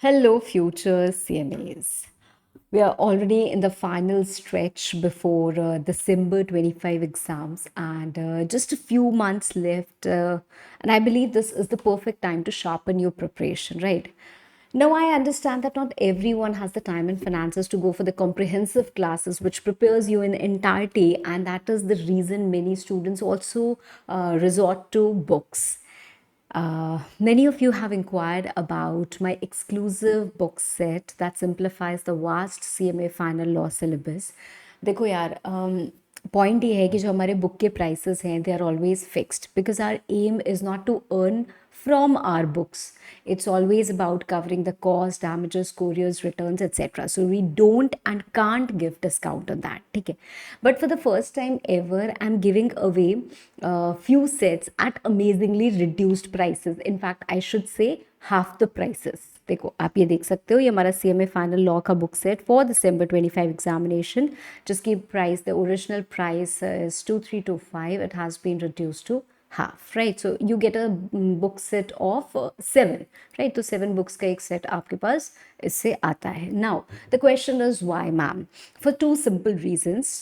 Hello, future CMAs. We are already in the final stretch before December 25 exams, and just a few months left. And I believe this is the perfect time to sharpen your preparation, right? Now, I understand that not everyone has the time and finances to go for the comprehensive classes, which prepares you in entirety, and that is the reason many students also resort to books. Many of you have inquired about my exclusive book set that simplifies the vast CMA final law syllabus. देखो यार, point ये है कि जो हमारे book के prices हैं they are always fixed because our aim is not to earn from our books. It's always about covering the cost, damages, couriers, returns, etc. So we don't and can't give discount on that. Okay. But for the first time ever, I'm giving away few sets at amazingly reduced prices. In fact, I should say half the prices. देखो आप ये देख सकते हो, ये हमारा CMA final law का book set for December 25 examination, जिसकी price, the original price is 2325. It has been reduced to half, right? So you get a book set of 7, right? तो 7 books का एक set आपके पास इससे आता है. Now the question is why, ma'am? For two simple reasons.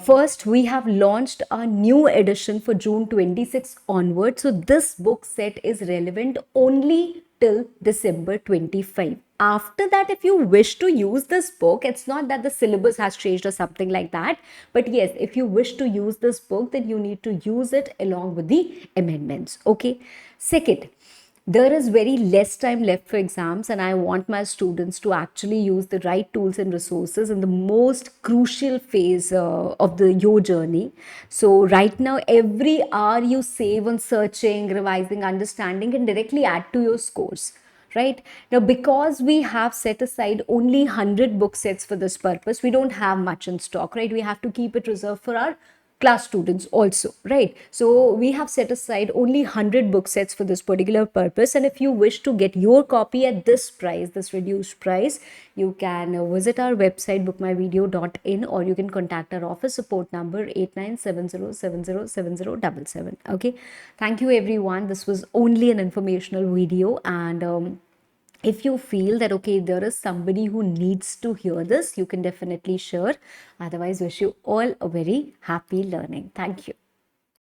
First, we have launched a new edition for June 26 onward. So this book set is relevant only till December 25. After that, if you wish to use this book, it's not that the syllabus has changed or something like that. But yes, if you wish to use this book, then you need to use it along with the amendments. Okay. Second, there is very less time left for exams, and I want my students to actually use the right tools and resources in the most crucial phase of your journey. So right now, every hour you save on searching, revising, understanding can directly add to your scores. Right now, because we have set aside only 100 book sets for this purpose, we don't have much in stock, right? We have to keep it reserved for our class students also, right? So we have set aside only 100 book sets for this particular purpose, and if you wish to get your copy at this price, this reduced price, you can visit our website bookmyvideo.in, or you can contact our office support number 8970707077. Okay, thank you everyone. This was only an informational video, and if you feel that okay, there is somebody who needs to hear this, you can definitely share. Otherwise, wish you all a very happy learning. Thank you.